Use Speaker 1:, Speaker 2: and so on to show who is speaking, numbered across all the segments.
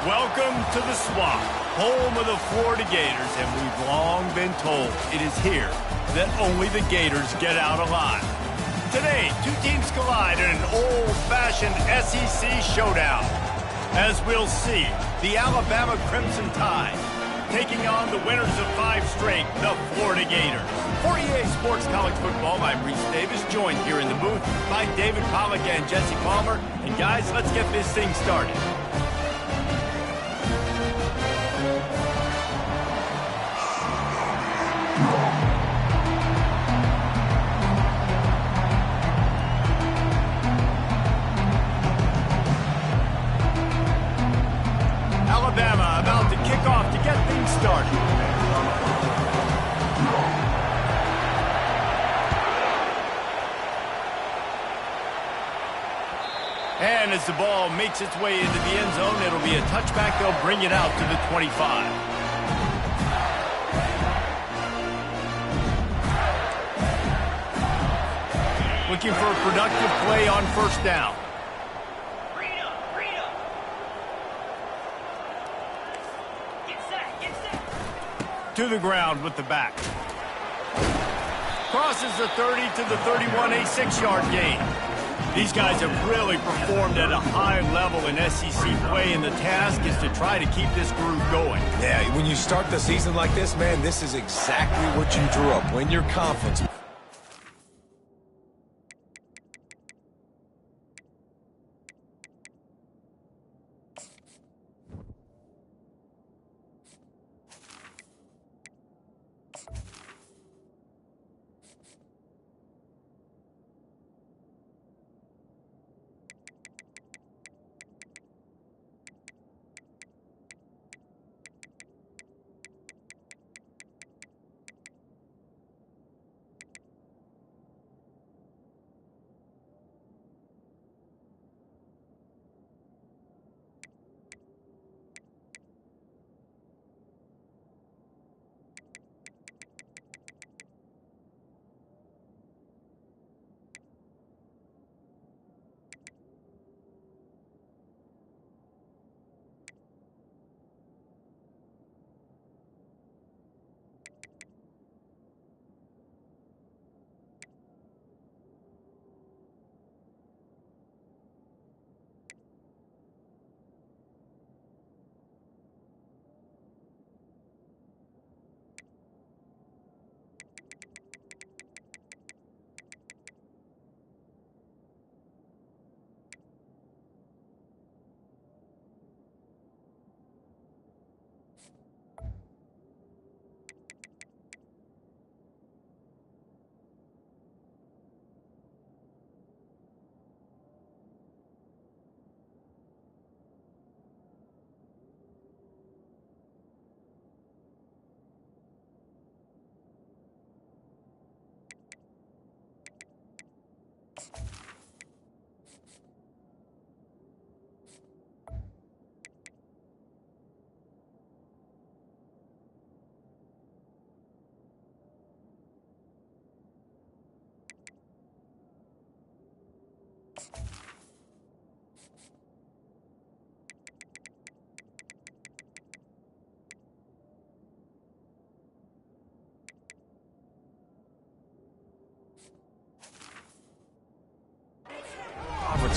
Speaker 1: Welcome to the Swamp, home of the Florida Gators, and we've long been told it is here that only the Gators get out alive. Today, two teams collide in an old-fashioned SEC showdown. As we'll see, the Alabama Crimson Tide taking on the winners of 5 straight, the Florida Gators. For EA Sports College Football, I'm Reese Davis, joined here in the booth by David Pollack and Jesse Palmer. And guys, let's get this thing started. Alabama about to kick off to get things started. And as the ball makes its way into the end zone, it'll be a touchback. They'll bring it out to the 25. Looking for a productive play on first down. To the ground with the back. Crosses the 30 to the 31, a 6-yard gain. These guys have really performed at a high level in SEC play, and the task is to try to keep this groove going.
Speaker 2: Yeah, when you start the season like this, man, this is exactly what you drew up. Win your conference.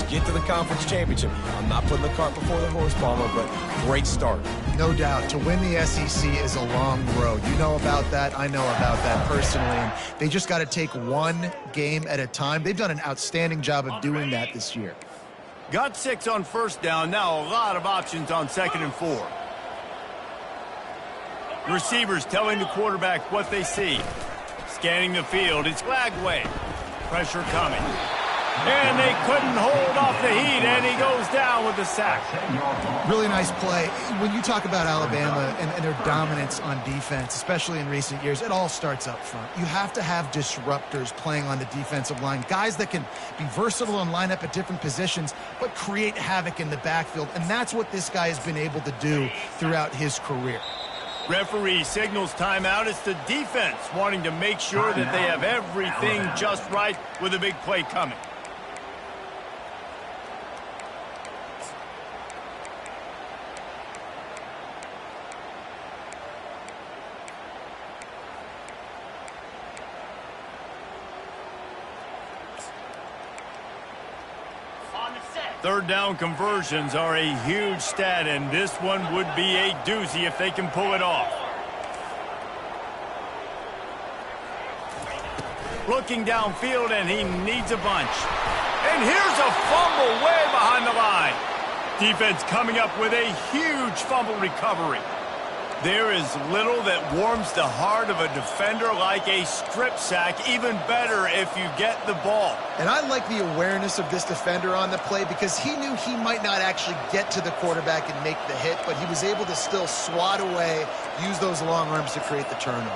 Speaker 2: Get to the conference championship. I'm not putting the cart before the horse, Palmer, but great start.
Speaker 3: No doubt. To win the SEC is a long road. You know about that. I know about that personally. And they just got to take one game at a time. They've done an outstanding job of doing that this year.
Speaker 1: Got 6 on first down. Now a lot of options on 2nd and 4. Receivers telling the quarterback what they see. Scanning the field. It's Lagway. Pressure coming. And they couldn't hold off the heat, and he goes down with the sack.
Speaker 3: Really nice play. When you talk about Alabama and their dominance on defense, especially in recent years, it all starts up front. You have to have disruptors playing on the defensive line, guys that can be versatile and line up at different positions, but create havoc in the backfield. And that's what this guy has been able to do throughout his career.
Speaker 1: Referee signals timeout. It's the defense wanting to make sure that they have everything just right with a big play coming. Third down conversions are a huge stat, and this one would be a doozy if they can pull it off. Looking downfield, and he needs a bunch. And here's a fumble way behind the line. Defense coming up with a huge fumble recovery. There is little that warms the heart of a defender like a strip sack. Even better if you get the ball.
Speaker 3: And I like the awareness of this defender on the play because he knew he might not actually get to the quarterback and make the hit, but he was able to still swat away, use those long arms to create the turnover.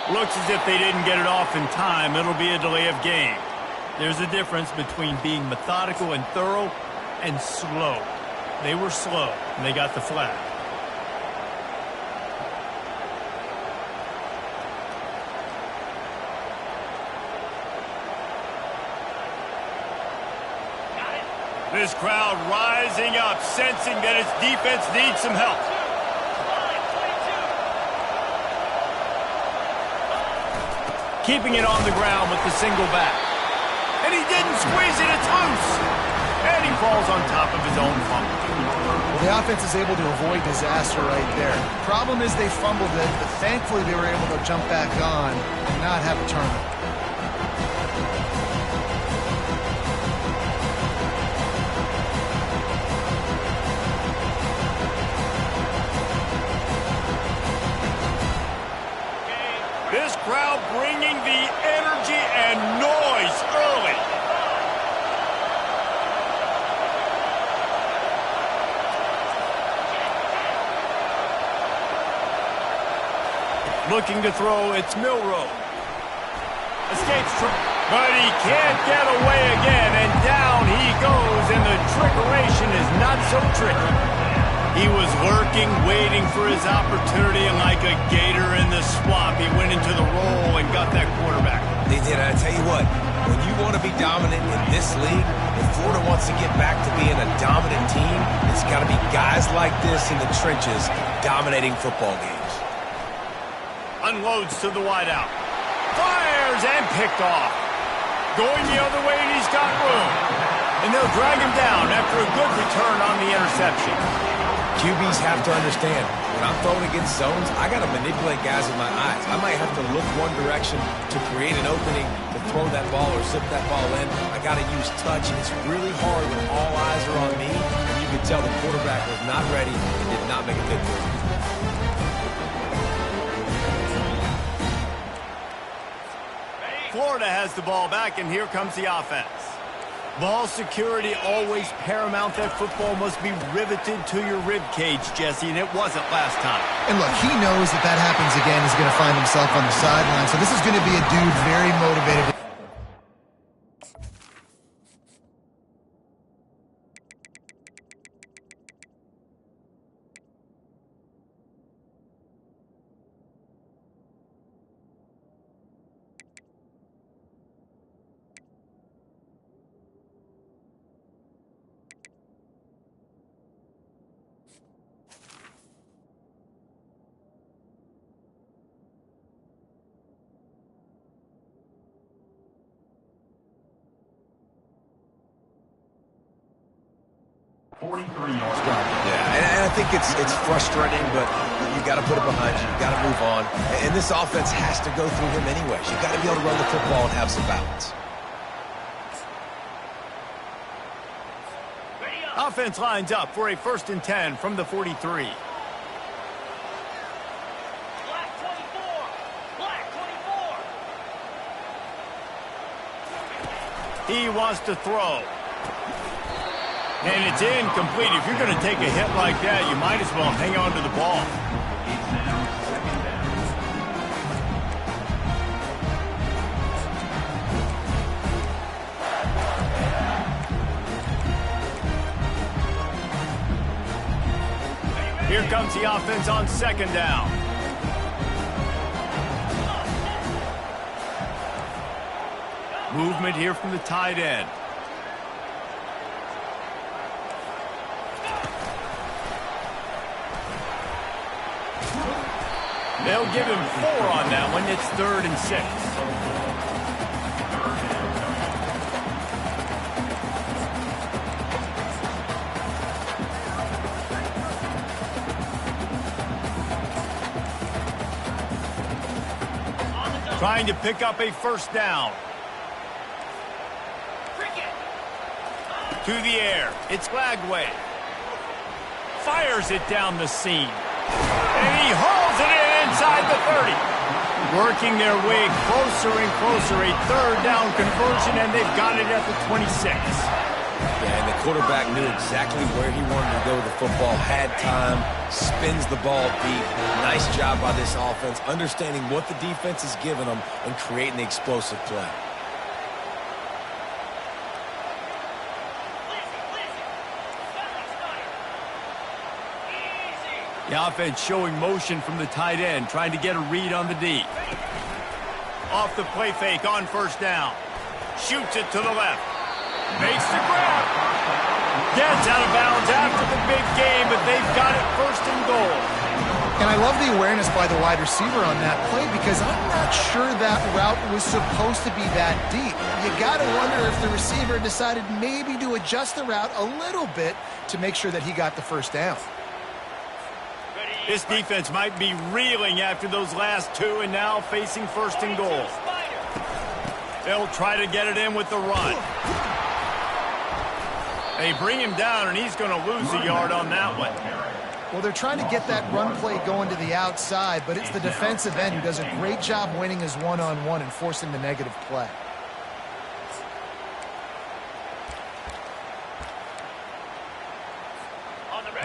Speaker 1: Looks as if they didn't get it off in time. It'll be a delay of game. There's a difference between being methodical and thorough and slow. They were slow, and they got the flag. This crowd rising up, sensing that its defense needs some help. Keeping it on the ground with the single back. And he didn't squeeze it, it's loose. And he falls on top of his own fumble.
Speaker 3: Well, the offense is able to avoid disaster right there. Problem is they fumbled it, but thankfully they were able to jump back on and not have a turnover.
Speaker 1: This crowd bringing the energy and noise early. Looking to throw, it's Milroe. Escapes, but he can't get away again, and down he goes, and the trickeration is not so tricky. He was lurking, waiting for his opportunity, and like a gator in the swamp, he went into the roll and got that quarterback.
Speaker 2: They did. I tell you what, when you want to be dominant in this league, if Florida wants to get back to being a dominant team, it's got to be guys like this in the trenches dominating football games.
Speaker 1: Unloads to the wideout. Fires and picked off. Going the other way, and he's got room. And they'll drag him down after a good return on the interception.
Speaker 2: QBs have to understand, when I'm throwing against zones, I got to manipulate guys with my eyes. I might have to look one direction to create an opening to throw that ball or zip that ball in. I got to use touch. It's really hard when all eyes are on me, and you can tell the quarterback was not ready and did not make a good throw.
Speaker 1: Florida has the ball back, and here comes the offense. Ball security always paramount. That football must be riveted to your rib cage, Jesse, and it wasn't last time.
Speaker 3: And look, he knows that happens again. He's going to find himself on the sideline. So this is going to be a dude very motivated.
Speaker 2: Yeah, and I think it's frustrating, but you got to put it behind you. You got to move on. And this offense has to go through him anyways. You got to be able to run the football and have some balance.
Speaker 1: Offense lines up for a 1st and 10 from the 43. He wants to throw. And it's incomplete. If you're going to take a hit like that, you might as well hang on to the ball. Here comes the offense on 2nd down. Movement here from the tight end. They'll give him 4 on that one. It's 3rd and 6. Trying to pick up a first down. To the air. It's Lagway. Fires it down the seam. And he hauls it in inside the 30. Working their way closer and closer. A third down conversion, and they've got it at the 26.
Speaker 2: Yeah, and the quarterback knew exactly where he wanted to go with the football, had time, spins the ball deep. Nice job by this offense, understanding what the defense is giving them and creating the explosive play.
Speaker 1: The offense showing motion from the tight end, trying to get a read on the D. Off the play fake on first down. Shoots it to the left. Makes the grab. Gets out of bounds after the big game, but they've got it first and goal.
Speaker 3: And I love the awareness by the wide receiver on that play because I'm not sure that route was supposed to be that deep. You got to wonder if the receiver decided maybe to adjust the route a little bit to make sure that he got the first down.
Speaker 1: This defense might be reeling after those last two and now facing first and goal. They'll try to get it in with the run. They bring him down, and he's going to lose a yard on that one.
Speaker 3: Well, they're trying to get that run play going to the outside, but it's the defensive end who does a great job winning his one-on-one and forcing the negative play.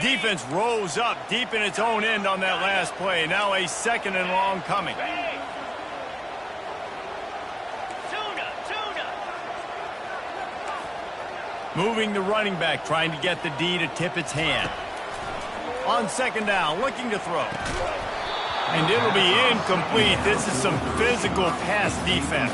Speaker 1: Defense rose up deep in its own end on that last play. Now a second and long coming. Moving the running back, trying to get the D to tip its hand. On second down, looking to throw. And it'll be incomplete. This is some physical pass defense.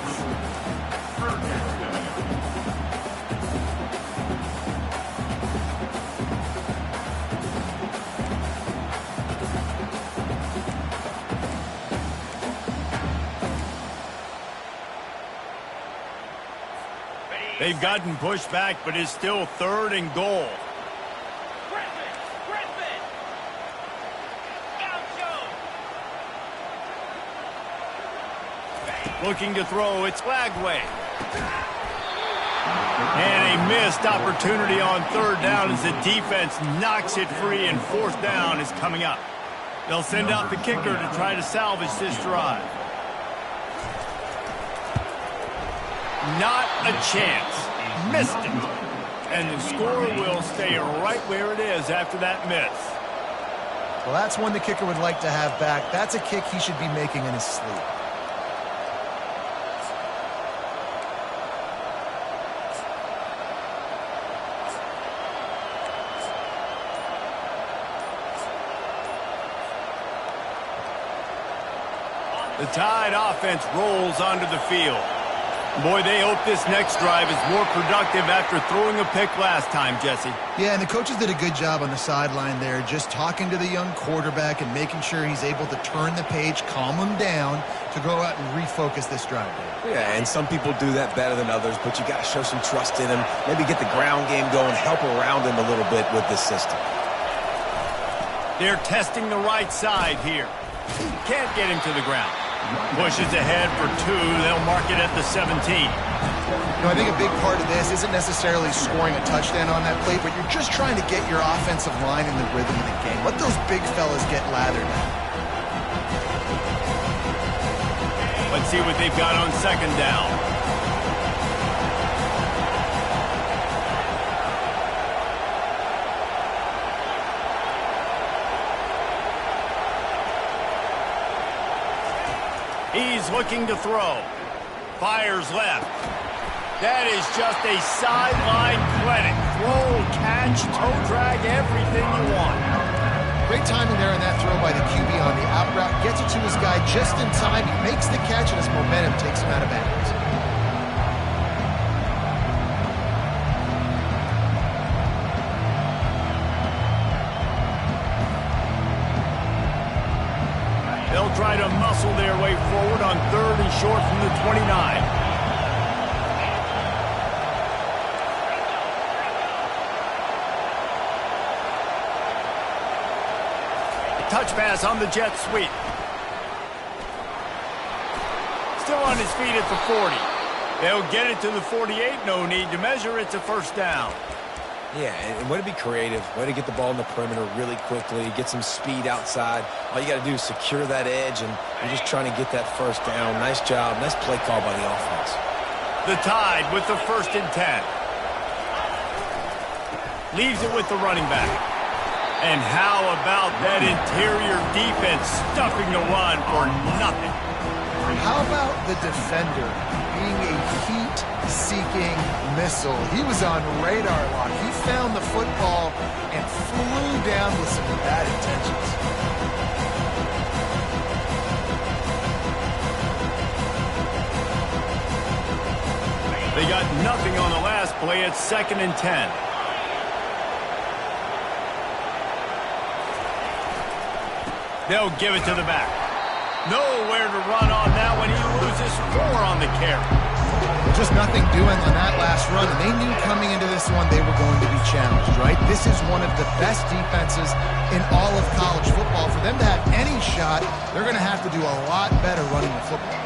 Speaker 1: They've gotten pushed back, but it's still third and goal. Looking to throw, it's Lagway. And a missed opportunity on third down as the defense knocks it free, and fourth down is coming up. They'll send out the kicker to try to salvage this drive. Not a chance. Missed it. And the score will stay right where it is after that miss.
Speaker 3: Well, that's one the kicker would like to have back. That's a kick he should be making in his sleep.
Speaker 1: The Tide offense rolls onto the field. Boy, they hope this next drive is more productive after throwing a pick last time, Jesse.
Speaker 3: Yeah, and the coaches did a good job on the sideline there, just talking to the young quarterback and making sure he's able to turn the page, calm him down to go out and refocus this drive.
Speaker 2: Yeah, and some people do that better than others, but you got to show some trust in him, maybe get the ground game going, help around him a little bit with this system.
Speaker 1: They're testing the right side here. Can't get him to the ground. Pushes ahead for two. They'll mark it at the 17.
Speaker 3: You know, I think a big part of this isn't necessarily scoring a touchdown on that play, but you're just trying to get your offensive line in the rhythm of the game. Let those big fellas get lathered out.
Speaker 1: Let's see what they've got on second down. He's looking to throw. Fires left. That is just a sideline clinic. Throw, catch, toe drag, everything you want.
Speaker 3: Great timing there in that throw by the QB on the out route. Gets it to his guy just in time. He makes the catch, and his momentum takes him out of bounds.
Speaker 1: They'll try to muscle their way forward on third and short from the 29. Touch pass on the jet sweep. still on his feet at the 40. They'll get it to the 48. No need to measure. It's a first down.
Speaker 2: Yeah, and way to be creative, way to get the ball in the perimeter really quickly, get some speed outside. All you got to do is secure that edge, and you're just trying to get that first down. Nice job. Nice play call by the offense.
Speaker 1: The Tide with the 1st and 10. Leaves it with the running back. And how about that interior defense stuffing the run for nothing?
Speaker 3: How about the defender being a heat-seeking missile? He was on radar lock. He found the football and flew down with some bad intentions.
Speaker 1: They got nothing on the last play. It's 2nd and 10. They'll give it to the back. Nowhere to run on that one. He loses 4 on the carry.
Speaker 3: Just nothing doing on that last run, and they knew coming into this one they were going to be challenged, right? This is one of the best defenses in all of college football. For them to have any shot, they're going to have to do a lot better running the football.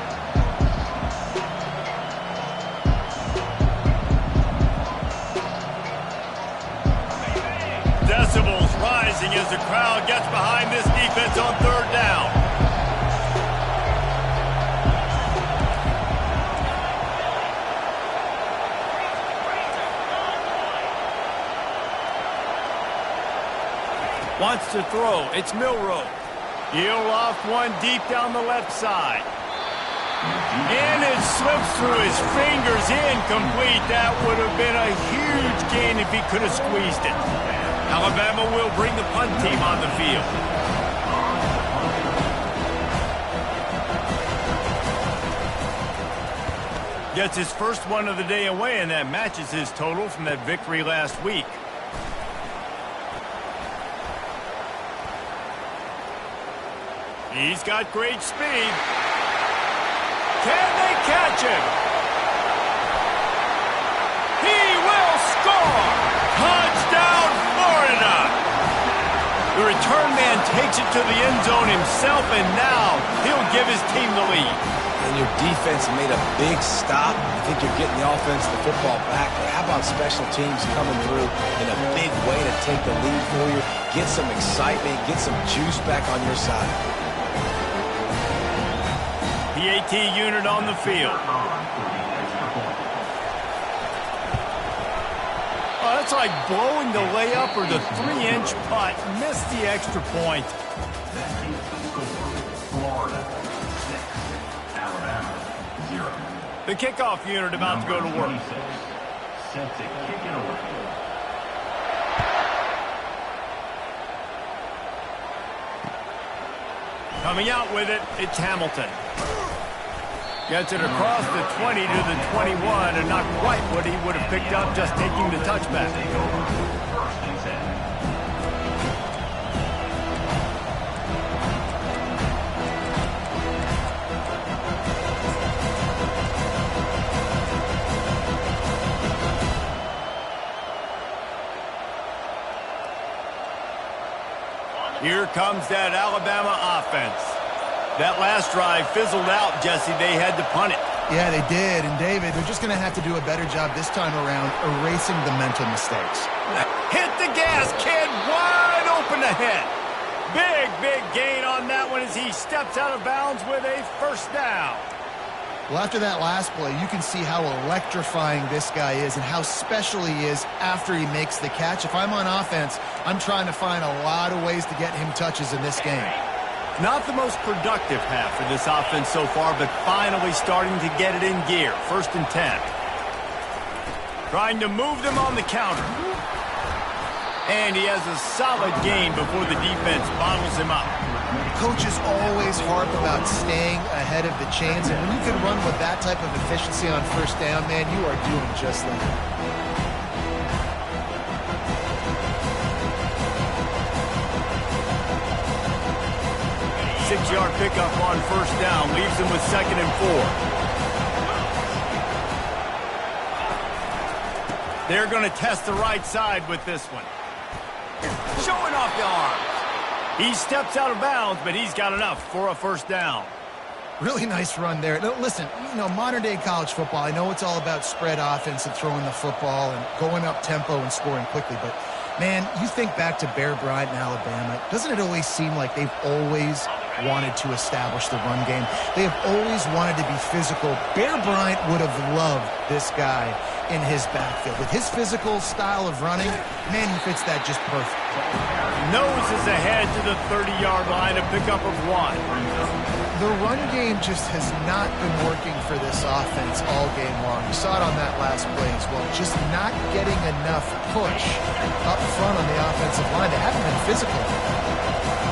Speaker 1: Decibels rising as the crowd gets behind this defense on 3rd down. Wants to throw. It's Milroe. He'll loft one deep down the left side. And it slips through his fingers, incomplete. That would have been a huge gain if he could have squeezed it. Alabama will bring the punt team on the field. Gets his first one of the day away, and that matches his total from that victory last week. He's got great speed. Can they catch him? He will score! Touchdown, Florida! The return man takes it to the end zone himself, and now he'll give his team the lead.
Speaker 2: And your defense made a big stop. I think you're getting the offense the football back. But how about special teams coming through in a big way to take the lead for you? Get some excitement, get some juice back on your side.
Speaker 1: PAT unit on the field. Oh, that's like blowing the layup or the 3-inch putt. Missed the extra point.
Speaker 4: Florida 6, Alabama 0.
Speaker 1: The kickoff unit about to go to work.
Speaker 4: Set to kick it away.
Speaker 1: Coming out with it, it's Hamilton. Gets it across the 20 to the 21, and not quite what he would have picked up just taking the touchback.
Speaker 4: First and 10.
Speaker 1: Here comes that Alabama offense. That last drive fizzled out, Jesse. They had to punt it.
Speaker 3: Yeah, they did. And, David, they're just going to have to do a better job this time around erasing the mental mistakes.
Speaker 1: Hit the gas, kid. Wide open ahead. Big gain on that one as he steps out of bounds with a first down.
Speaker 3: Well, after that last play, you can see how electrifying this guy is and how special he is after he makes the catch. If I'm on offense, I'm trying to find a lot of ways to get him touches in this game.
Speaker 1: Not the most productive half of this offense so far, but finally starting to get it in gear. 1st and 10. Trying to move them on the counter. And he has a solid gain before the defense bottles him up.
Speaker 3: Coaches always harp about staying ahead of the chains, and when you can run with that type of efficiency on first down, man, you are doing just that.
Speaker 1: 6-yard pickup on first down. Leaves him with 2nd and 4. They're going to test the right side with this one. Showing off the arms. He steps out of bounds, but he's got enough for a first down.
Speaker 3: Really nice run there. No, listen, modern-day college football, I know it's all about spread offense and throwing the football and going up tempo and scoring quickly, but, man, you think back to Bear Bryant in Alabama, doesn't it always seem like they've always wanted to establish the run game? They have always wanted to be physical. Bear Bryant would have loved this guy in his backfield. With his physical style of running, man, he fits that just perfect.
Speaker 1: Noses ahead to the 30-yard line, a pickup of 1.
Speaker 3: The run game just has not been working for this offense all game long. You saw it on that last play as well. Just not getting enough push up front on the offensive line. They haven't been physical.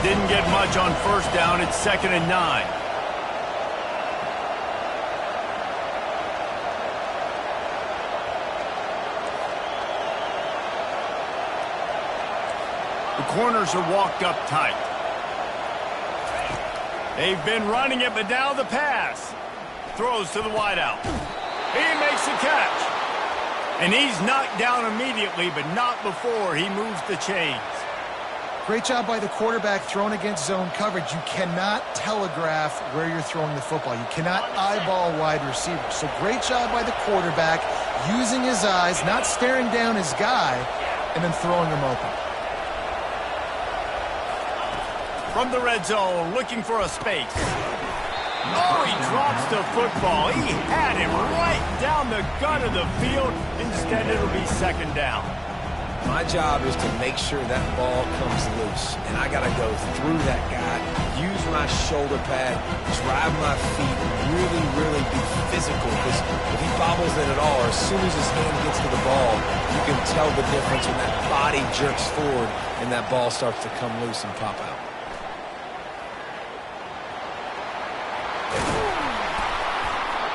Speaker 1: Didn't get much on first down. It's 2nd and 9. The corners are walked up tight. They've been running it, but now the pass. Throws to the wideout. He makes the catch. And he's knocked down immediately, but not before he moves the chains.
Speaker 3: Great job by the quarterback throwing against zone coverage. You cannot telegraph where you're throwing the football. You cannot eyeball wide receivers. So great job by the quarterback using his eyes, not staring down his guy, and then throwing him open.
Speaker 1: From the red zone, looking for a space. Oh, he drops the football. He had him right down the gut of the field. Instead, it'll be 2nd down.
Speaker 2: My job is to make sure that ball comes loose, and I got to go through that guy, use my shoulder pad, drive my feet, really be physical, because if he bobbles it at all, or as soon as his hand gets to the ball, you can tell the difference when that body jerks forward and that ball starts to come loose and pop out.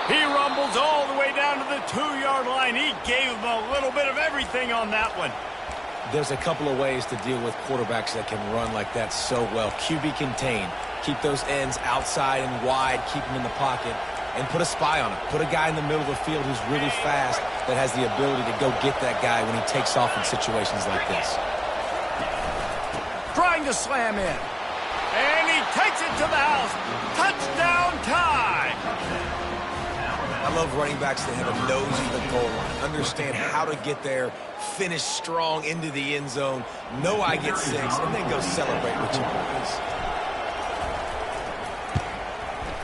Speaker 1: He rumbles all the way down to the 2-yard line. He gave him a little bit of everything on that one.
Speaker 2: There's a couple of ways to deal with quarterbacks that can run like that so well. QB contain. Keep those ends outside and wide. Keep them in the pocket. And put a spy on it. Put a guy in the middle of the field who's really fast that has the ability to go get that guy when he takes off in situations like this.
Speaker 1: Trying to slam in. And he takes it to the house. Touchdown time.
Speaker 2: I love running backs that have a nose to the goal line, understand how to get there, finish strong into the end zone, know I get 6, and then go celebrate with your boys.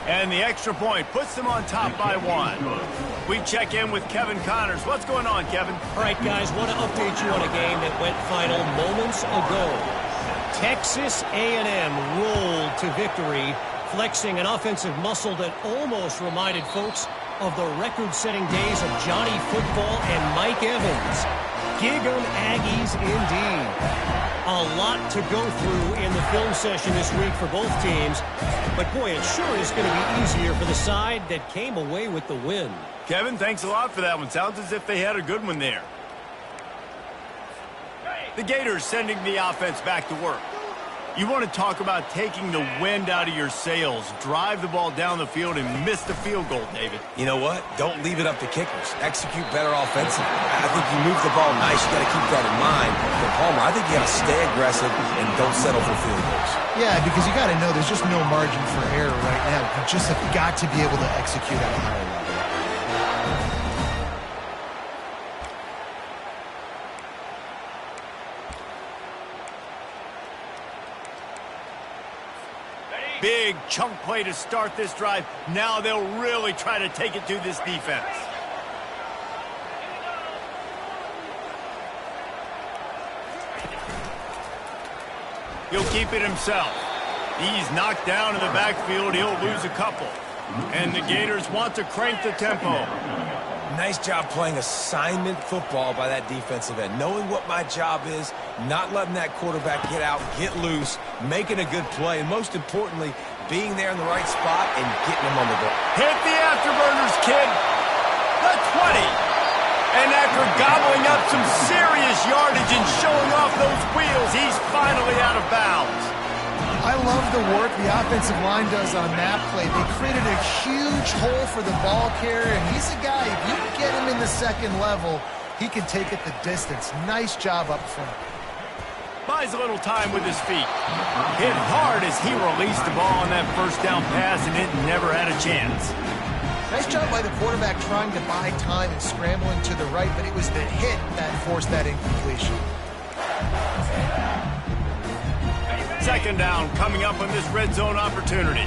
Speaker 1: And the extra point puts them on top by 1. We check in with Kevin Connors. What's going on, Kevin?
Speaker 5: All right, guys, want to update you on a game that went final moments ago. Texas A&M rolled to victory, flexing an offensive muscle that almost reminded folks of the record-setting days of Johnny Football and Mike Evans. Gig 'em Aggies indeed. A lot to go through in the film session this week for both teams, but boy, it sure is going to be easier for the side that came away with the win.
Speaker 1: Kevin, thanks a lot for that one. Sounds as if they had a good one there. The Gators sending the offense back to work. You want to talk about taking the wind out of your sails. Drive the ball down the field and miss the field goal, David.
Speaker 2: You know what? Don't leave it up to kickers. Execute better offensively. I think you move the ball nice. You got to keep that in mind. But Palmer, I think you got to stay aggressive and don't settle for field goals.
Speaker 3: Yeah, because you got to know there's just no margin for error right now. You just have got to be able to execute at a higher level.
Speaker 1: Big chunk play to start this drive. Now they'll really try to take it to this defense. He'll keep it himself. He's knocked down in the backfield. He'll lose a couple. And the Gators want to crank the tempo.
Speaker 2: Nice job playing assignment football by that defensive end. Knowing what my job is, not letting that quarterback get out, get loose, making a good play, and most importantly, being there in the right spot and getting him on the ball.
Speaker 1: Hit the afterburners, kid. The 20. And after gobbling up some serious yardage and showing off those wheels, he's finally out of bounds.
Speaker 3: I love the work the offensive line does on that play. They created a huge hole for the ball carrier, and he's a guy, if you get him in the second level, he can take it the distance. Nice job up front.
Speaker 1: Buys a little time with his feet. Hit hard as he released the ball on that first down pass, and it never had a chance.
Speaker 3: Nice job by the quarterback trying to buy time and scrambling to the right, but it was the hit that forced that incompletion.
Speaker 1: Second down coming up on this red zone opportunity.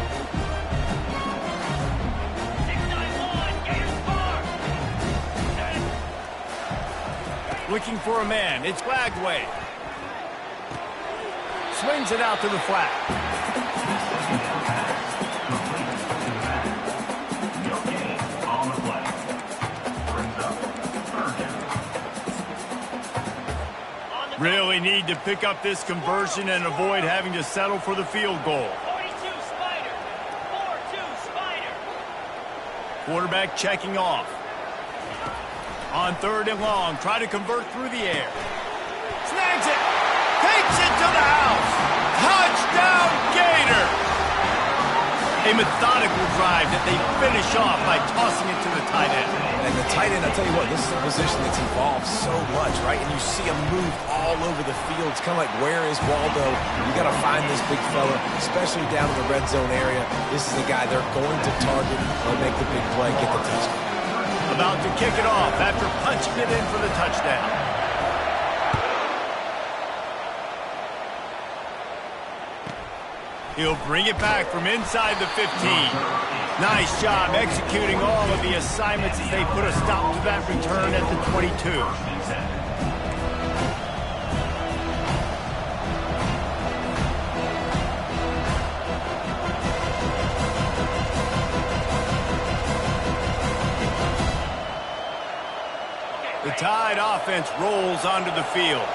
Speaker 1: Looking for a man. It's Lagway. Swings it out to the flat. Really need to pick up this conversion and avoid having to settle for the field goal.
Speaker 6: 42 Spider. 4-2 Spider.
Speaker 1: Quarterback checking off. On third and long, try to convert through the air. Snags it. Takes it to the house. Touchdown, Gator. A methodical drive that they finish off by tossing it to the tight end.
Speaker 2: And the tight end, I'll tell you what, this is a position that's evolved so much, right? And you see him move all over the field. It's kind of like, where is Waldo? You got to find this big fella, especially down in the red zone area. This is the guy they're going to target or make the big play, get the touchdown.
Speaker 1: About to kick it off after punching it in for the touchdown. He'll bring it back from inside the 15. Nice job executing all of the assignments as they put a stop to that return at the 22. The Tide offense rolls onto the field.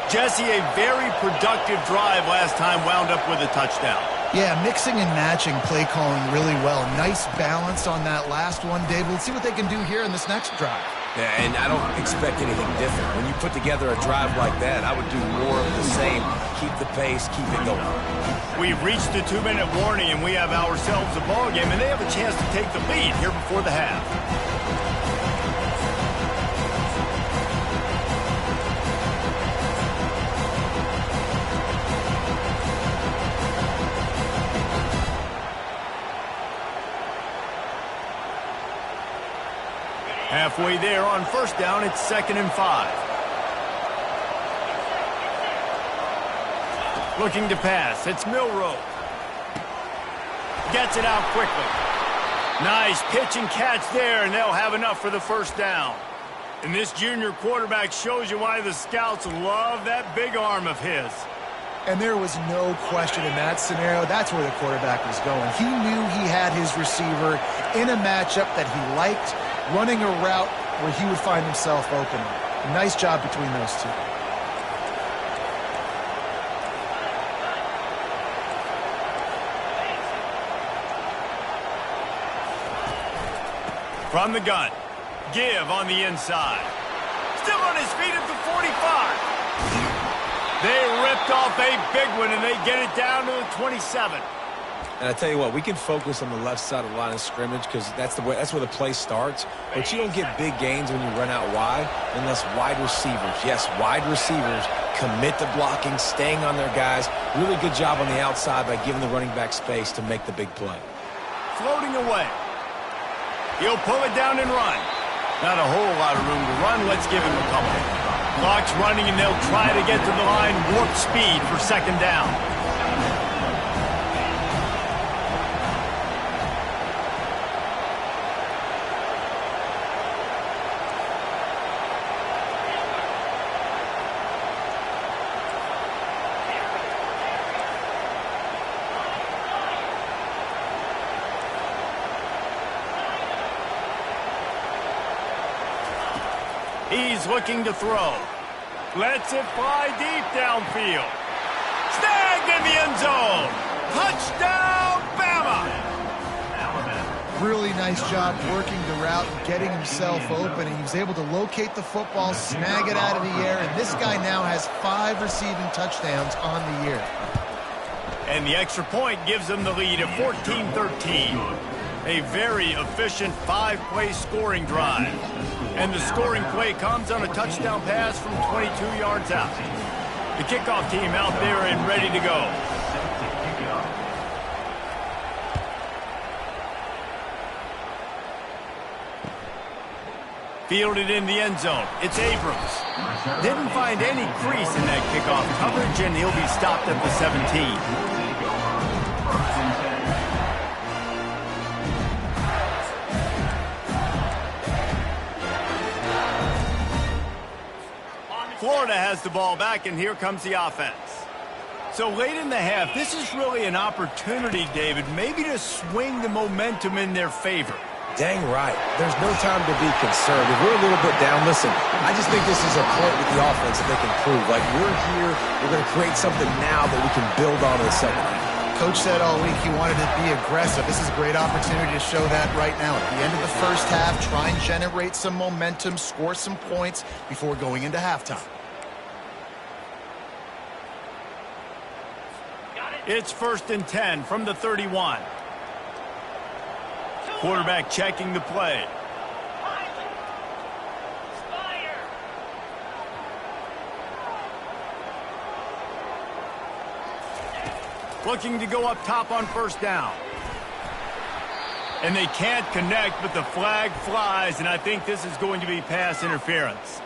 Speaker 1: Jesse, a very productive drive last time, wound up with a touchdown.
Speaker 3: Yeah, mixing and matching play calling really well. Nice balance on that last one, David. Let's see what they can do here in this next drive.
Speaker 2: Yeah, and I don't expect anything different. When you put together a drive like that, I would do more of the same. Keep the pace, keep it going.
Speaker 1: We've reached the 2-minute warning, and we have ourselves a ball game, and they have a chance to take the lead here before the half. Halfway there on first down, it's 2nd and 5. Looking to pass, it's Milroe. Gets it out quickly. Nice pitch and catch there, and they'll have enough for the first down. And this junior quarterback shows you why the scouts love that big arm of his.
Speaker 3: And there was no question in that scenario. That's where the quarterback was going. He knew he had his receiver in a matchup that he liked, running a route where he would find himself open. Nice job between those two.
Speaker 1: From the gun, Give on the inside. Still on his feet at the 45. They ripped off a big one, and they get it down to the 27.
Speaker 2: And I tell you what, we can focus on the left side of the line of scrimmage because that's where the play starts. But you don't get big gains when you run out wide unless wide receivers, yes, wide receivers, commit to blocking, staying on their guys. Really good job on the outside by giving the running back space to make the big play.
Speaker 1: Floating away. He'll pull it down and run. Not a whole lot of room to run. Let's give him a couple. Clock's running, and they'll try to get to the line warp speed for 2nd down. He's looking to throw. Lets it fly deep downfield. Snagged in the end zone. Touchdown, Bama!
Speaker 3: Really nice job working the route and getting himself open. And he was able to locate the football, snag it out of the air, and this guy now has 5 receiving touchdowns on the year.
Speaker 1: And the extra point gives them the lead at 14-13. A very efficient 5-play scoring drive. And the scoring play comes on a touchdown pass from 22 yards out. The kickoff team out there and ready to go.
Speaker 4: Set to kick it off.
Speaker 1: Fielded in the end zone. It's Abrams. Didn't find any crease in that kickoff coverage, and he'll be stopped at the 17.
Speaker 4: First and 10.
Speaker 1: Florida has the ball back, and here comes the offense. So late in the half, this is really an opportunity, David, maybe to swing the momentum in their favor.
Speaker 2: Dang right. There's no time to be concerned. If we're a little bit down, listen, I just think this is a point with the offense that they can prove. Like, we're here, we're going to create something now that we can build on in the second half.
Speaker 3: Coach said all week he wanted to be aggressive. This is a great opportunity to show that right now. At the end of the first half, try and generate some momentum, score some points before going into halftime.
Speaker 1: It's 1st and 10 from the 31. Quarterback checking the play. Looking to go up top on 1st down. And they can't connect, but the flag flies, and I think this is going to be pass interference.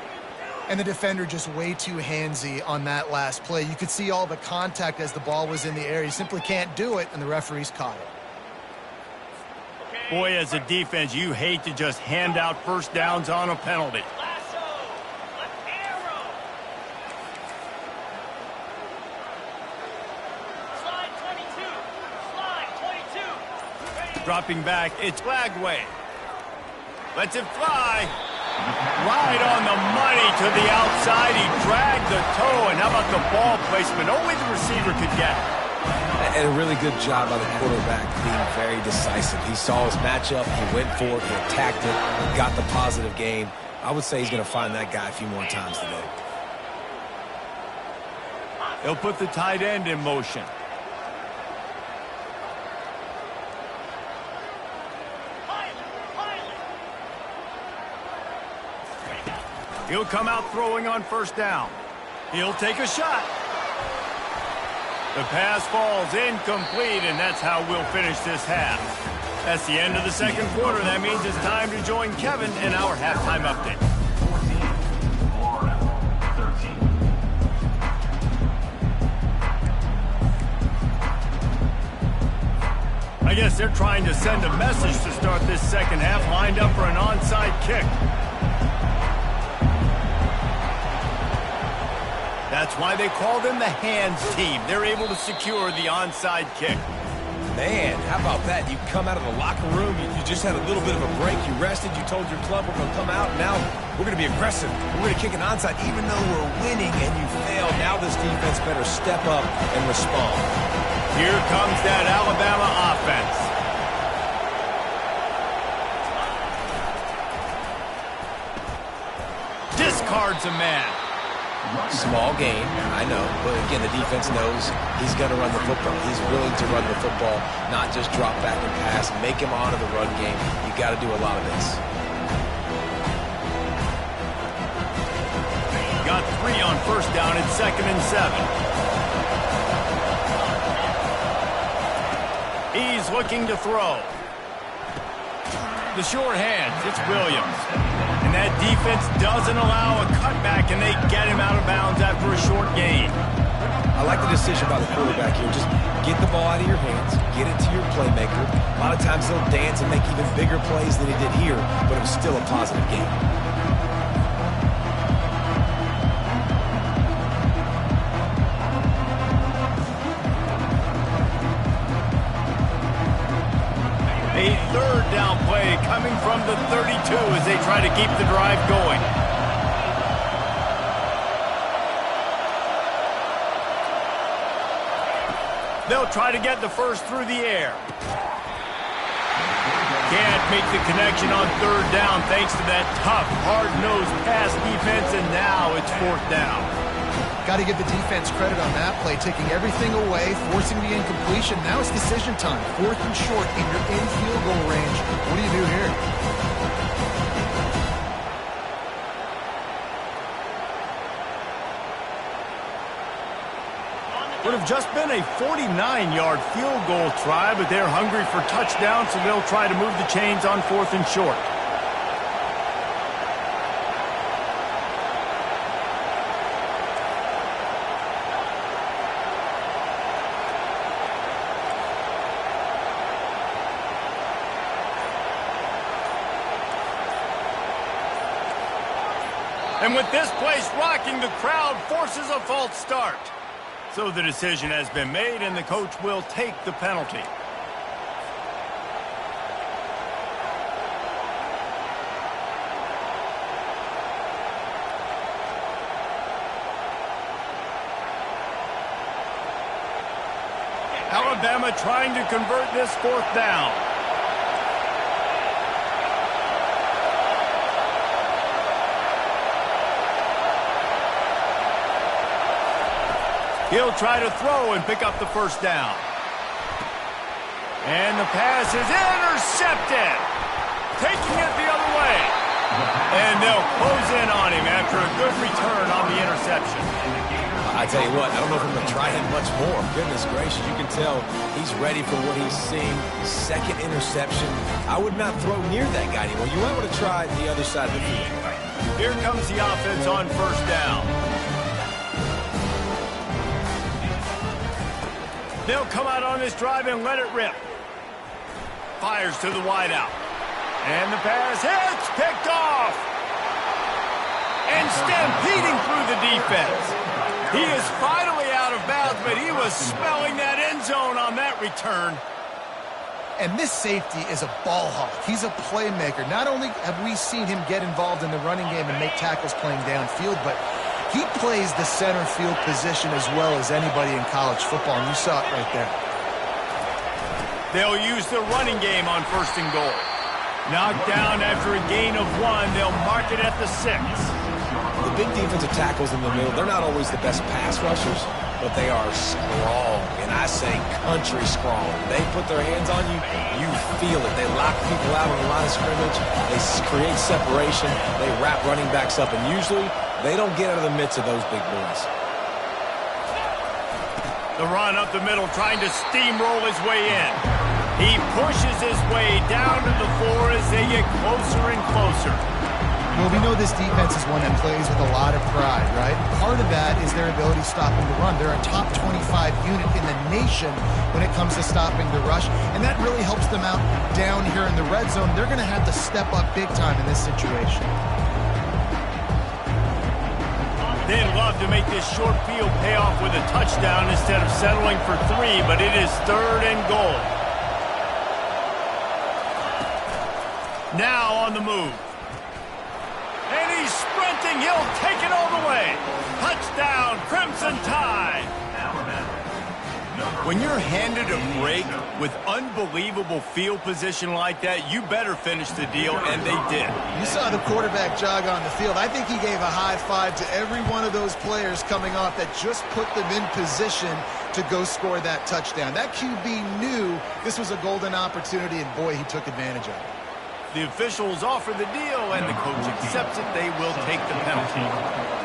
Speaker 3: And the defender just way too handsy on that last play. You could see all the contact as the ball was in the air. He simply can't do it, and the referees caught it.
Speaker 1: Boy, as a defense, you hate to just hand out 1st downs on a penalty. Dropping back, it's Flagway. Lets it fly. Right on the money to the outside. He dragged the toe, and how about the ball placement? Only the receiver could get it.
Speaker 2: And a really good job by the quarterback being very decisive. He saw his matchup, he went for it, he attacked it, got the positive gain. I would say he's going to find that guy a few more times today.
Speaker 1: He'll put the tight end in motion. He'll come out throwing on 1st down. He'll take a shot. The pass falls incomplete, and that's how we'll finish this half. That's the end of the second quarter. That means it's time to join Kevin in our halftime update.
Speaker 4: 14, Florida, 13.
Speaker 1: I guess they're trying to send a message to start this second half, lined up for an onside kick. That's why they call them the hands team. They're able to secure the onside kick.
Speaker 2: Man, how about that? You come out of the locker room, you just had a little bit of a break, you rested, you told your club we're going to come out, now we're going to be aggressive. We're going to kick an onside even though we're winning and you failed. Now this defense better step up and respond.
Speaker 1: Here comes that Alabama offense. Discards a man.
Speaker 2: Small game, I know, but again, the defense knows he's going to run the football. He's willing to run the football, not just drop back and pass, make him honor the run game. You got to do a lot of this.
Speaker 1: Got 3 on 1st down. It's 2nd and 7. He's looking to throw. The short hands, it's Williams. And that defense doesn't allow a cutback, and they get him out of bounds after a short gain.
Speaker 2: I like the decision by the quarterback here. Just get the ball out of your hands, get it to your playmaker. A lot of times he'll dance and make even bigger plays than he did here, but it was still a positive game.
Speaker 1: A 3rd down play coming from the 32 as they try to keep the drive going. They'll try to get the first through the air. Can't make the connection on 3rd down thanks to that tough, hard-nosed pass defense, and now it's 4th down.
Speaker 3: Got to give the defense credit on that play, taking everything away, forcing the incompletion. Now it's decision time. 4th and short, and you're in field goal range. What do you do here?
Speaker 1: Would have just been a 49-yard field goal try, but they're hungry for touchdown, so they'll try to move the chains on 4th and short. And with this place rocking, the crowd forces a false start. So the decision has been made, and the coach will take the penalty. Alabama trying to convert this 4th down. He'll try to throw and pick up the 1st down. And the pass is intercepted. Taking it the other way. And they'll close in on him after a good return on the interception.
Speaker 2: I tell you what, I don't know if I'm going to try him much more. Goodness gracious, you can tell he's ready for what he's seeing. 2nd interception. I would not throw near that guy anymore. You might want to try the other side of the field.
Speaker 1: Here comes the offense on 1st down. They'll come out on this drive and let it rip. Fires to the wideout. And the pass hits, picked off. And stampeding through the defense. He is finally out of bounds, but he was smelling that end zone on that return.
Speaker 3: And this safety is a ball hawk. He's a playmaker. Not only have we seen him get involved in the running game and make tackles playing downfield, but he plays the center field position as well as anybody in college football, and you saw it right there.
Speaker 1: They'll use the running game on 1st and goal. Knocked down after a gain of 1. They'll mark it at the 6.
Speaker 2: The big defensive tackles in the middle, they're not always the best pass rushers, but they are strong, and I say country strong. They put their hands on you, you feel it. They lock people out on the line of scrimmage. They create separation. They wrap running backs up, and usually they don't get out of the midst of those big boys.
Speaker 1: The run up the middle, trying to steamroll his way in. He pushes his way down to the floor as they get closer and closer.
Speaker 3: Well, we know this defense is one that plays with a lot of pride, right? Part of that is their ability stopping the run. They're a top 25 unit in the nation when it comes to stopping the rush, and that really helps them out down here in the red zone. They're going to have to step up big time in this situation.
Speaker 1: They'd love to make this short field pay off with a touchdown instead of settling for 3, but it is 3rd and goal. Now on the move. And he's sprinting. He'll take it all the way. Touchdown, Crimson Tide. When you're handed a break with unbelievable field position like that, you better finish the deal, and they did.
Speaker 3: You saw the quarterback jog on the field. I think he gave a high five to every one of those players coming off that just put them in position to go score that touchdown. That QB knew this was a golden opportunity, and boy, he took advantage of it.
Speaker 1: The officials offer the deal, and the coach accepts it. They will take the penalty.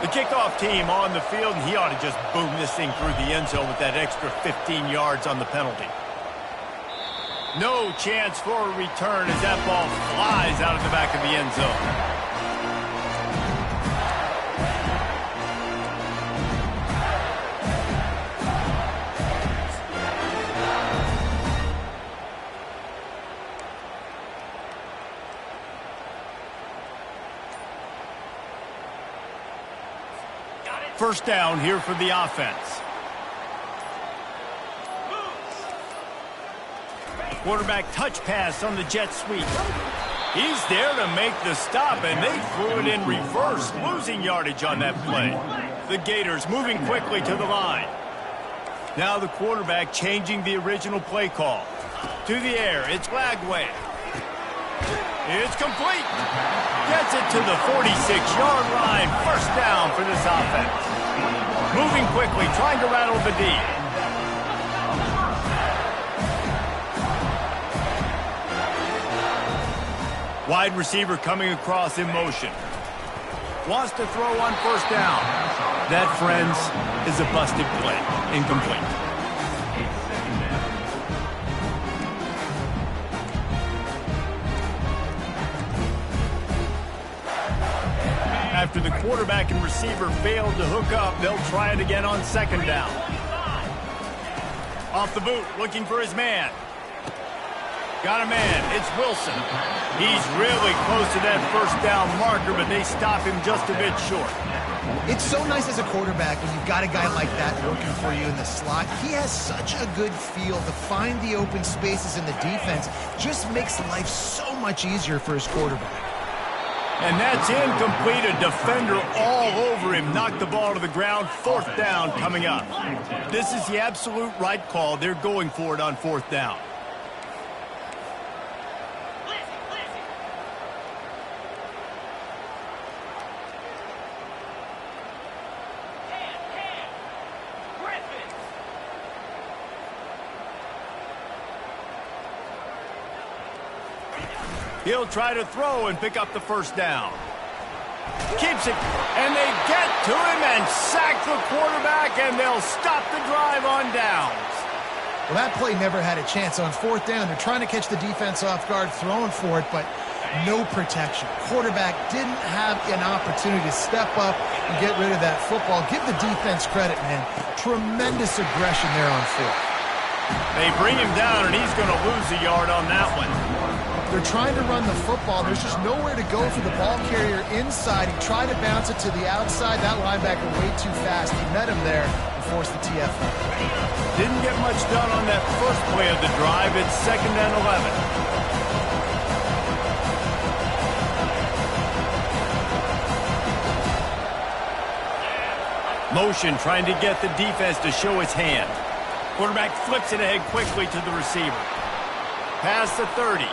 Speaker 1: The kickoff team on the field, and he ought to just boom this thing through the end zone with that extra 15 yards on the penalty. No chance for a return as that ball flies out of the back of the end zone. First down here for the offense. Quarterback touch pass on the jet sweep. He's there to make the stop, and they threw it in reverse, losing yardage on that play. The Gators moving quickly to the line. Now the quarterback changing the original play call. To the air, it's Lagway. It's complete. Gets it to the 46-yard line. First down for this offense. Moving quickly, trying to rattle the D. Wide receiver coming across in motion. Wants to throw on first down. That, friends, is a busted play. Incomplete. After the quarterback and receiver failed to hook up, they'll try it again on second down. Off the boot, looking for his man. Got a man. It's Wilson. He's really close to that first down marker, but they stop him just a bit short.
Speaker 3: It's so nice as a quarterback when you've got a guy like that working for you in the slot. He has such a good feel to find the open spaces in the defense. Just makes life so much easier for his quarterback.
Speaker 1: And that's incomplete. A defender all over him. Knocked the ball to the ground. Fourth down coming up. This is the absolute right call. They're going for it on fourth down. He'll try to throw and pick up the first down. Keeps it, and they get to him and sack the quarterback, and they'll stop the drive on downs.
Speaker 3: Well, that play never had a chance. On fourth down, they're trying to catch the defense off guard, throwing for it, but no protection. Quarterback didn't have an opportunity to step up and get rid of that football. Give the defense credit, man. Tremendous aggression there on fourth.
Speaker 1: They bring him down, and he's going to lose a yard on that one.
Speaker 3: They're trying to run the football. There's just nowhere to go for the ball carrier inside. He tried to bounce it to the outside. That linebacker way too fast. He met him there and forced the TFL.
Speaker 1: Didn't get much done on that first play of the drive. It's 2nd and 11. Motion trying to get the defense to show his hand. Quarterback flips it ahead quickly to the receiver. Past the 30.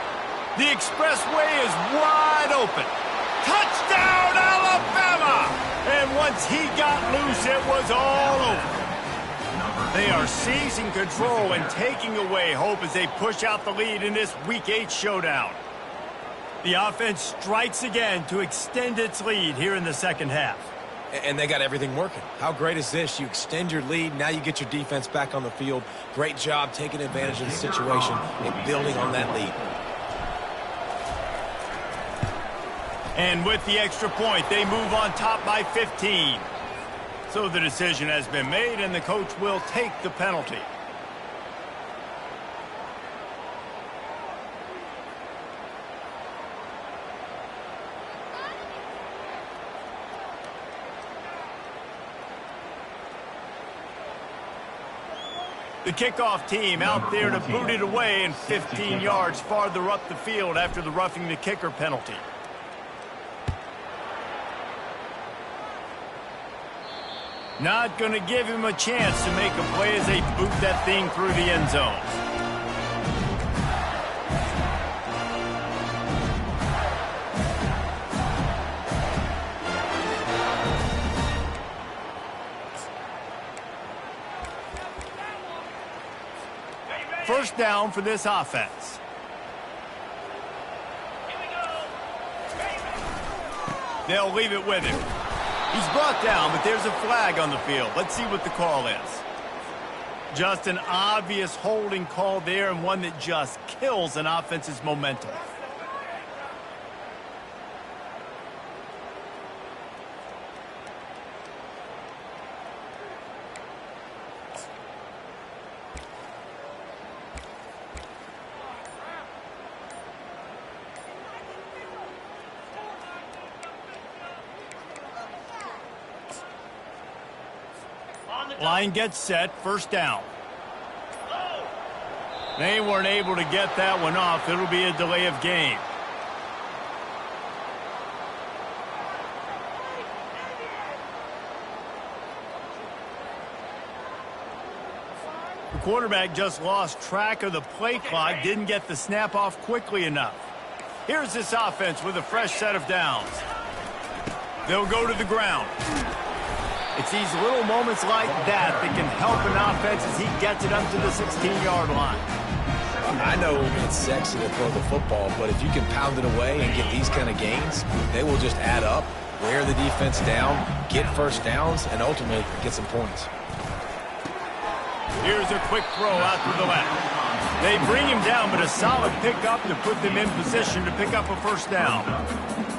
Speaker 1: The expressway is wide open. Touchdown, Alabama! And once he got loose, it was all over. They are seizing control and taking away hope as they push out the lead in this Week 8 showdown. The offense strikes again to extend its lead here in the second half.
Speaker 2: And they got everything working. How great is this? You extend your lead, now you get your defense back on the field. Great job taking advantage of the situation and building on that lead.
Speaker 1: And with the extra point, they move on top by 15. So the decision has been made, and the coach will take the penalty. The kickoff team out there to boot it away and 15 yards farther up the field after the roughing the kicker penalty. Not going to give him a chance to make a play as they boot that thing through the end zone. First down for this offense. They'll leave it with him. He's brought down, but there's a flag on the field. Let's see what the call is. Just an obvious holding call there, and one that just kills an offense's momentum. Line gets set, first down. They weren't able to get that one off. It'll be a delay of game. The quarterback just lost track of the play clock, didn't get the snap off quickly enough. Here's this offense with a fresh set of downs. They'll go to the ground. It's these little moments like that that can help an offense as he gets it up to the 16-yard line.
Speaker 2: I know it's sexy to throw the football, but if you can pound it away and get these kind of gains, they will just add up. wear the defense down, get first downs, and ultimately get some points.
Speaker 1: Here's a quick throw out to the left. They bring him down, but a solid pickup to put them in position to pick up a first down.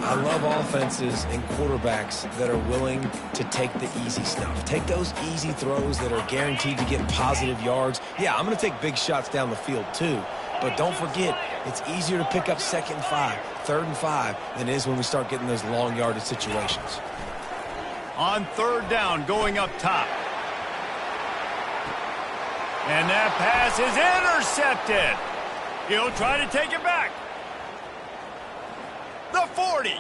Speaker 2: I love offenses and quarterbacks that are willing to take the easy stuff. Take those easy throws that are guaranteed to get positive yards. Yeah, I'm going to take big shots down the field too. But don't forget, it's easier to pick up 2nd and 5, 3rd and 5 than it is when we start getting those long yardage situations.
Speaker 1: On 3rd down, going up top. And that pass is intercepted. He'll try to take it back. The 40.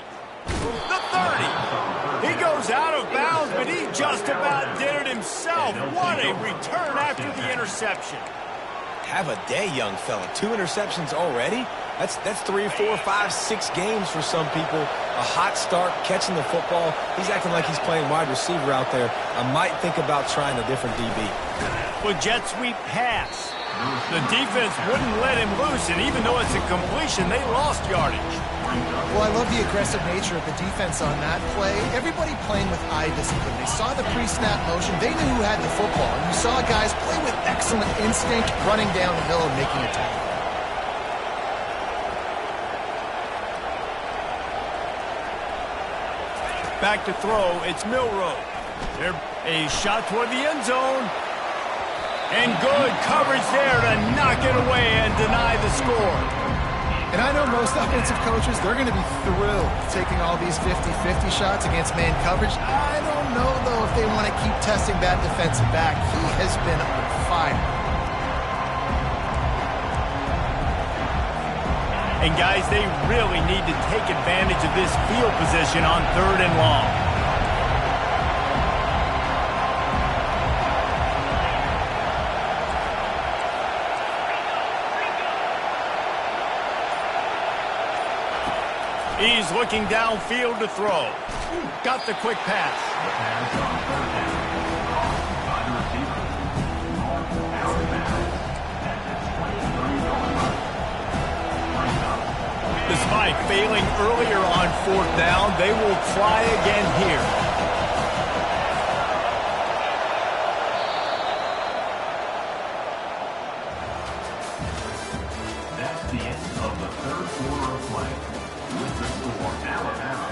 Speaker 1: The 30. He goes out of bounds, but he just about did it himself. What a return after the interception.
Speaker 2: Have a day, young fella. 2 interceptions already? That's 3, 4, 5, 6 games for some people. A hot start, catching the football. He's acting like he's playing wide receiver out there. I might think about trying a different DB.
Speaker 1: With jet sweep pass. The defense wouldn't let him loose, and even though it's a completion, they lost yardage.
Speaker 3: Well, I love the aggressive nature of the defense on that play. Everybody playing with eye discipline. They saw the pre-snap motion. They knew who had the football. And you saw guys play with excellent instinct, running down the middle and making a tackle.
Speaker 1: Back to throw, it's Milroe. They're a shot toward the end zone. And good coverage there to knock it away and deny the score.
Speaker 3: And I know most offensive coaches, they're going to be thrilled taking all these 50-50 shots against man coverage. I don't know, though, if they want to keep testing that defensive back. He has been on fire.
Speaker 1: And, guys, they really need to take advantage of this field position on 3rd and long. He's looking downfield to throw. Got the quick pass.
Speaker 4: Pass on 3rd down. By the receiver. Out of bounds. At the 20-30 line.
Speaker 1: Despite failing earlier on 4th down, they will try again here.
Speaker 4: That's the end of the 3rd quarter of play. With the score, Alabama.